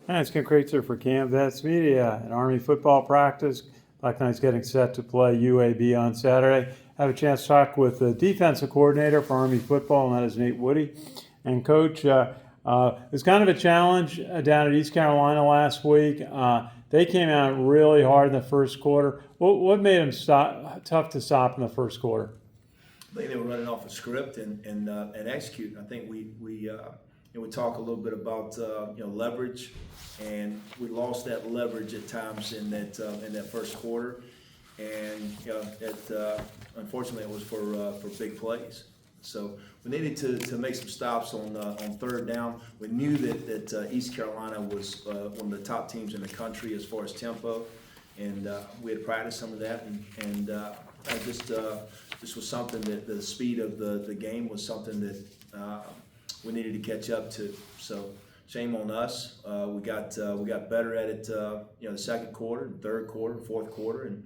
Hi, it's Ken Kreitzer for Cam Vets Media. An Army football practice. Black Knight's getting set to play UAB on Saturday. I have a chance to talk with the defensive coordinator for Army football, and that is Nate Woody. And Coach, it was kind of a challenge down at East Carolina last week. They came out really hard in the first quarter. What made them tough to stop in the first quarter? I think they were running off a script and executing. I think we talk a little bit about leverage, and we lost that leverage at times in that first quarter, and unfortunately it was for big plays. So we needed to make some stops on third down. We knew that East Carolina was one of the top teams in the country as far as tempo, and we had practiced some of that, and this was something that the speed of the game was something that we needed to catch up to. So shame on us. We got better at it. The second quarter, and third quarter, and fourth quarter, and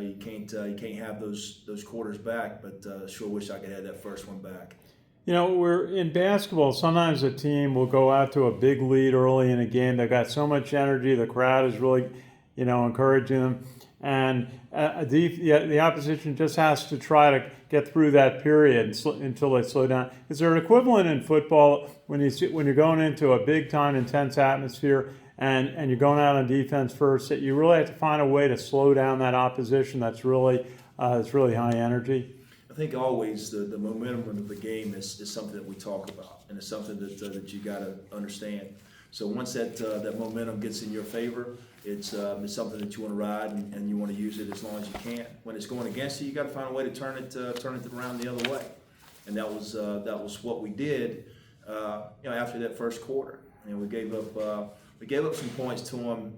you can't have those quarters back. But sure wish I could have that first one back. You know, we're in basketball. Sometimes a team will go out to a big lead early in a game. They've got so much energy. The crowd is really, encouraging them. And the opposition just has to try to get through that period until they slow down. Is there an equivalent in football when you're going into a big time intense atmosphere and you're going out on defense first, that you really have to find a way to slow down that opposition that's really high energy? I think always the momentum of the game is something that we talk about, and it's something that you got to understand. So once that momentum gets in your favor, it's something that you want to ride and you want to use it as long as you can. When it's going against you, you got to find a way to turn it around the other way, and that was what we did. After that first quarter, we gave up some points to them,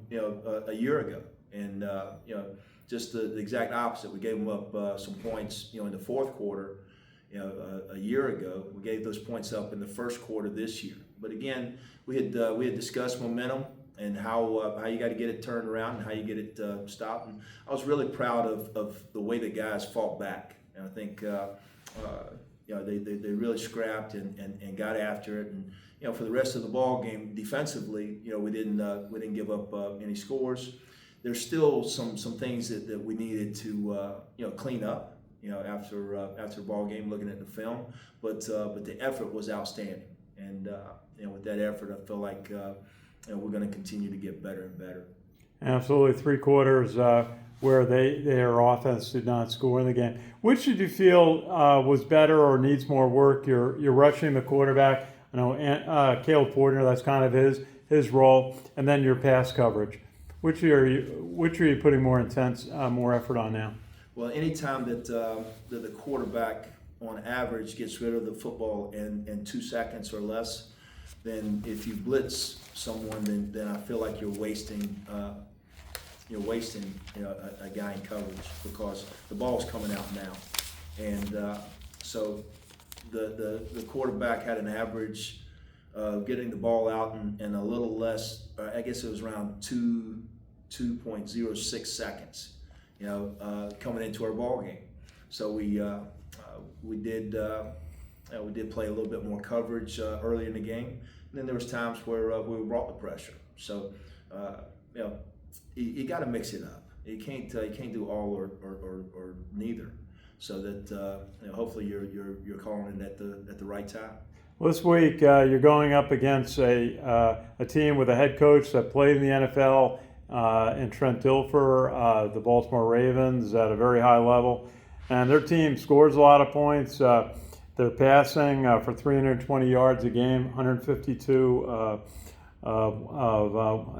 a year ago, and just the exact opposite. We gave them up some points, in the fourth quarter, a year ago. We gave those points up in the first quarter this year. But again, we had discussed momentum and how you got to get it turned around and how you get it stopped. And I was really proud of the way the guys fought back. And I think they really scrapped and got after it. And for the rest of the ball game, defensively, we didn't give up any scores. There's still some things that we needed to clean up, after the ball game, looking at the film. But the effort was outstanding, and with that effort, I feel like we're going to continue to get better and better. Absolutely, 3 quarters where their offense did not score in the game. Which did you feel was better or needs more work? You're rushing the quarterback. I know Caleb Fortner, that's kind of his role, and then your pass coverage. Which are you putting more effort on now? Well, anytime that the quarterback on average gets rid of the football in 2 seconds or less, then if you blitz someone, then I feel like you're wasting a guy in coverage, because the ball's coming out now, and so the quarterback had an average of getting the ball out in a little less. I guess it was around 2.06 seconds, coming into our ball game. So we did play a little bit more coverage early in the game, and then there was times where we brought the pressure. So you got to mix it up. You can't do all or neither. So that hopefully you're calling it at the right time. Well, this week you're going up against a team with a head coach that played in the NFL. In Trent Dilfer, the Baltimore Ravens, at a very high level, and their team scores a lot of points. They're passing for 320 yards a game, 152 I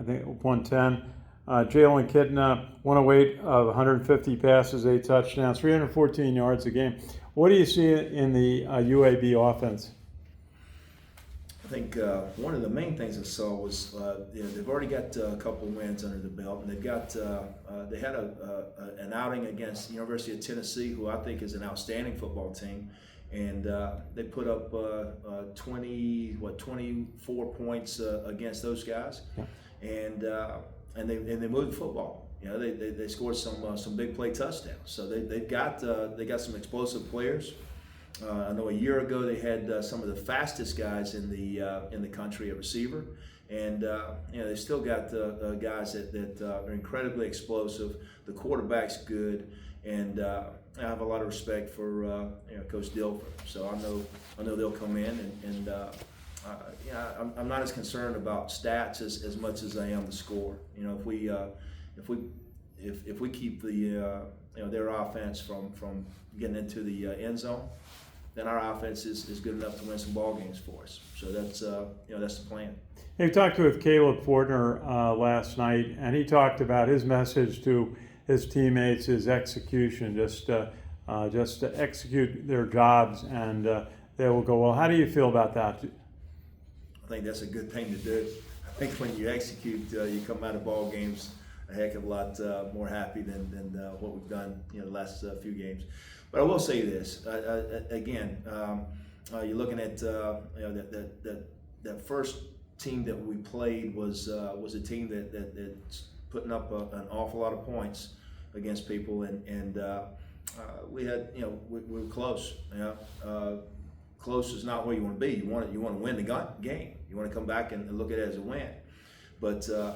think 110. Jalen Kitna, 108 of 150 passes, 8 touchdowns, 314 yards a game. What do you see in the UAB offense? I think one of the main things I saw was they've already got a couple wins under the belt, and they had an outing against the University of Tennessee, who I think is an outstanding football team, and they put up 24 points against those guys, and they moved the football. They scored some big play touchdowns, so they got some explosive players. I know a year ago they had some of the fastest guys in the country at receiver, And they still got guys that are incredibly explosive. The quarterback's good, and I have a lot of respect for Coach Dilfer. So I know they'll come in, and I'm not as concerned about stats as much as I am the score. If we keep their offense from getting into the end zone, then our offense is good enough to win some ball games for us. So that's the plan. We talked with Caleb Fortner last night, and he talked about his message to his teammates is execution, just to execute their jobs, and they will go well. How do you feel about that? I think that's a good thing to do. I think when you execute, you come out of ball games a heck of a lot more happy than what we've done the last few games. But I will say this again. You're looking at that first team that we played was a team that's putting up an awful lot of points against people, and we had we were close. Close is not where you want to be. You want to win the game. You want to come back and look at it as a win. But the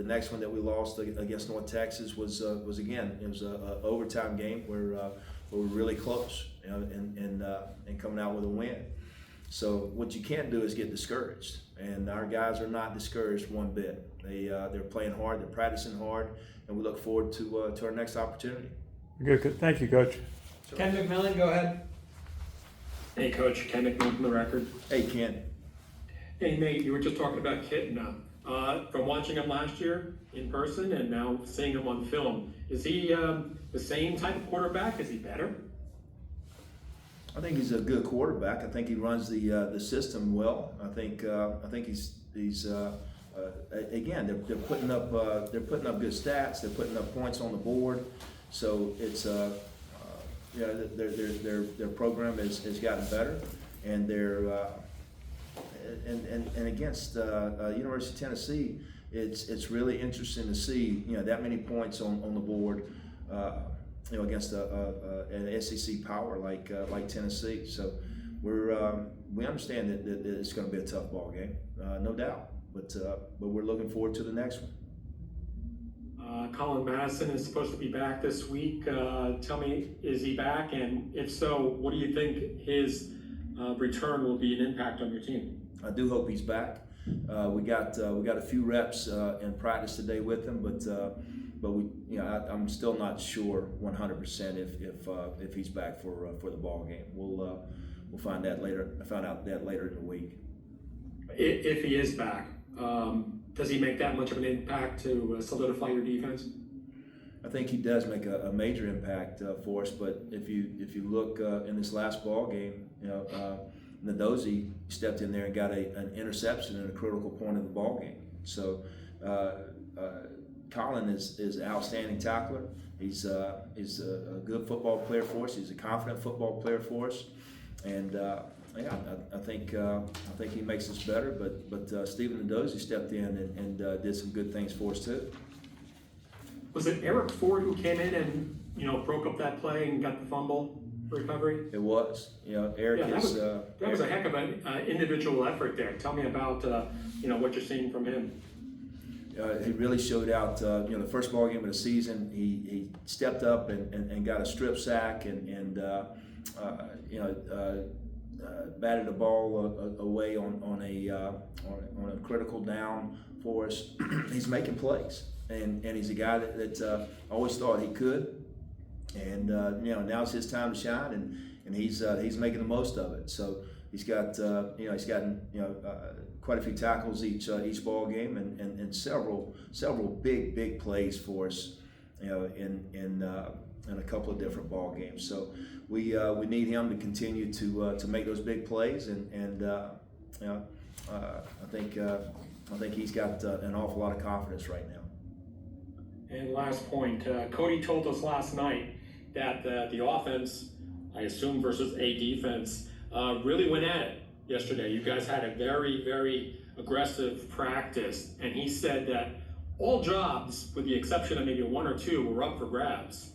next one that we lost against North Texas was again, it was a overtime game where we're really close, and coming out with a win. So what you can't do is get discouraged, and our guys are not discouraged one bit. They're playing hard, they're practicing hard, and we look forward to our next opportunity. Good. Thank you, Coach. Sure. Ken McMillan, go ahead. Hey, Coach. Ken McMillan from the Record. Hey, Ken. Hey, Nate, you were just talking about Kitten. From watching him last year in person and now seeing him on film, is he the same type of quarterback? Is he better? I think he's a good quarterback. I think he runs the system well. I think he's again they're putting up good stats. They're putting up points on the board. So it's their program has gotten better, and they're and against University of Tennessee, it's really interesting to see that many points on the board. Against an SEC power like Tennessee. So we understand that it's going to be a tough ball game, no doubt. But we're looking forward to the next one. Colin Madison is supposed to be back this week. Tell me, is he back? And if so, what do you think his return will be an impact on your team? I do hope he's back. We got a few reps in practice today with him, but we, I'm still not sure 100% if he's back for the ball game. We'll find that later. Find out that later in the week. If he is back, does he make that much of an impact to solidify your defense? I think he does make a major impact for us. But if you look in this last ball game, Nadozie stepped in there and got an interception at a critical point of the ball game. So. Colin is an outstanding tackler. He's a good football player for us. He's a confident football player for us, and I think he makes us better. But Stephen Nadozie stepped in and did some good things for us too. Was it Eric Ford who came in and broke up that play and got the fumble recovery? It was. Eric is. That was a heck of an individual effort there. Tell me about what you're seeing from him. He really showed out. The first ball game of the season, he stepped up and got a strip sack and batted the ball away on a critical down for us. He's making plays, and he's a guy that I always thought he could. And now it's his time to shine, and he's making the most of it. So he's got quite a few tackles each ball game, and several big plays for us, in a couple of different ball games. So we need him to continue to make those big plays, and I think he's got an awful lot of confidence right now. And last point, Cody told us last night that the offense, I assume versus a defense, really went at it yesterday. You guys had a very, very aggressive practice, and he said that all jobs, with the exception of maybe one or two, were up for grabs.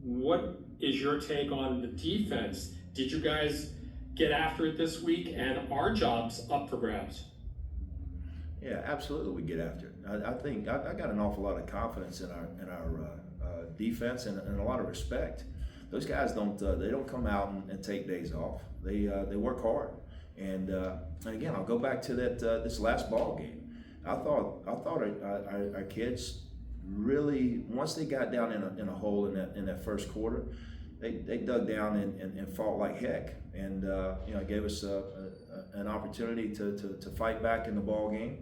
What is your take on the defense? Did you guys get after it this week, and are jobs up for grabs? Yeah, absolutely. We get after it. I think I got an awful lot of confidence in our defense and a lot of respect. Those guys don't come out and take days off. They work hard. And again, I'll go back to that this last ball game. I thought our kids really, once they got down in a hole in that first quarter, they dug down and fought like heck, and it gave us an opportunity to fight back in the ball game.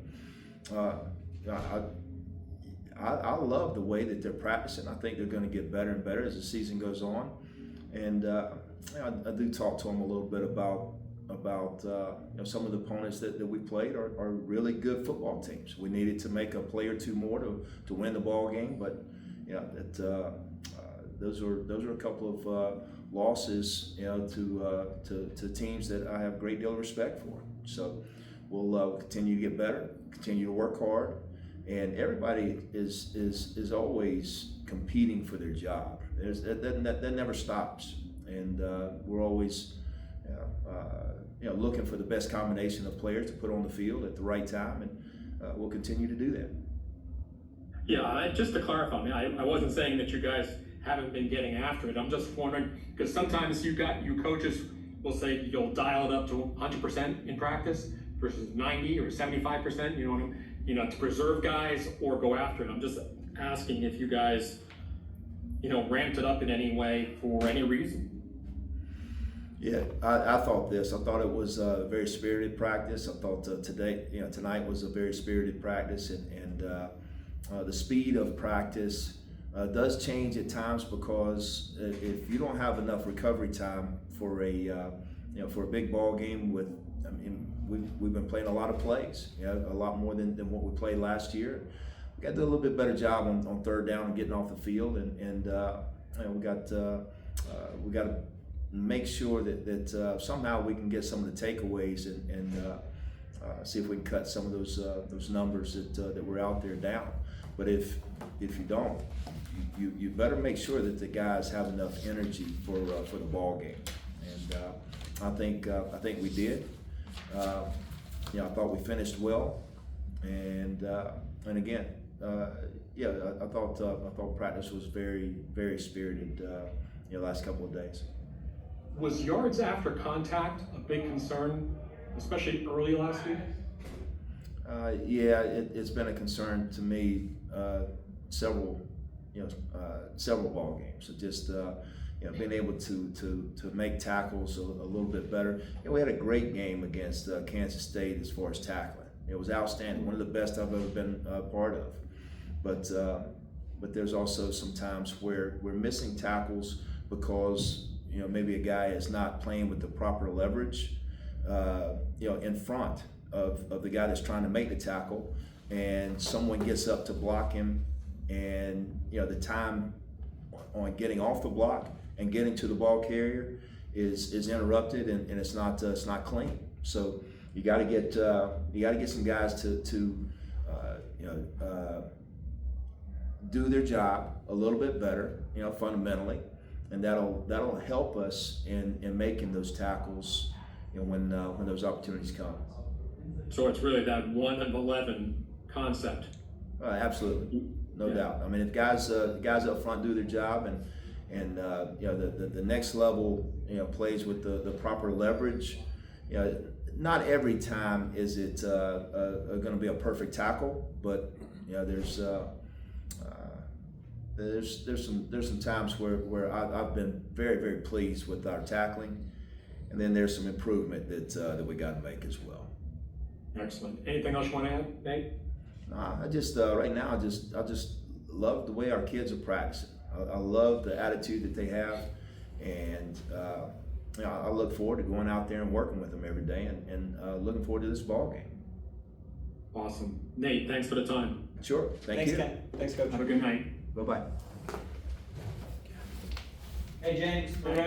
I love the way that they're practicing. I think they're going to get better and better as the season goes on, and I do talk to them a little bit about some of the opponents that we played are really good football teams. We needed to make a play or two more to win the ball game, but those are a couple of losses to teams that I have a great deal of respect for. So we'll continue to get better, continue to work hard, and everybody is always competing for their job. That never stops, and we're always looking for the best combination of players to put on the field at the right time, and we'll continue to do that. Yeah, just to clarify, I wasn't saying that you guys haven't been getting after it. I'm just wondering, because sometimes you coaches will say you'll dial it up to 100% in practice versus 90 or 75%, to preserve guys or go after it. I'm just asking if you guys, ramped it up in any way for any reason. Yeah, I thought this. I thought it was a very spirited practice. I thought tonight was a very spirited practice, and the speed of practice does change at times, because if you don't have enough recovery time for a big ball game we've been playing a lot of plays, a lot more than what we played last year. We got to do a little bit better job on third down and getting off the field, and we got to make sure that somehow we can get some of the takeaways and see if we can cut some of those numbers that were out there down. But if you don't, you better make sure that the guys have enough energy for the ball game. And I think we did. I thought we finished well, and again, I thought practice was very, very spirited. Last couple of days. Was yards after contact a big concern, especially early last week? It's been a concern to me several ball games. So just being able to make tackles a little bit better. We had a great game against Kansas State as far as tackling. It was outstanding, one of the best I've ever been a part of. But there's also some times where we're missing tackles because maybe a guy is not playing with the proper leverage in front of the guy that's trying to make the tackle, and someone gets up to block him, and the time on getting off the block and getting to the ball carrier is interrupted, and it's not clean. So you got to get some guys to do their job a little bit better, fundamentally, and that'll help us in making those tackles, when those opportunities come. So it's really that 1 of 11 concept. Absolutely, no doubt. I mean, if guys up front do their job, and the next level plays with the proper leverage, not every time is it going to be a perfect tackle, but there's some times where I've been very, very pleased with our tackling, and then there's some improvement that we got to make as well. Excellent. Anything else you want to add, Nate? I just right now I just love the way our kids are practicing. I love the attitude that they have, and I look forward to going out there and working with them every day, and looking forward to this ball game. Awesome. Nate, thanks for the time. Sure. Thanks, you. Ken. Thanks, Coach. Have a good night. Bye-bye. Hey, James.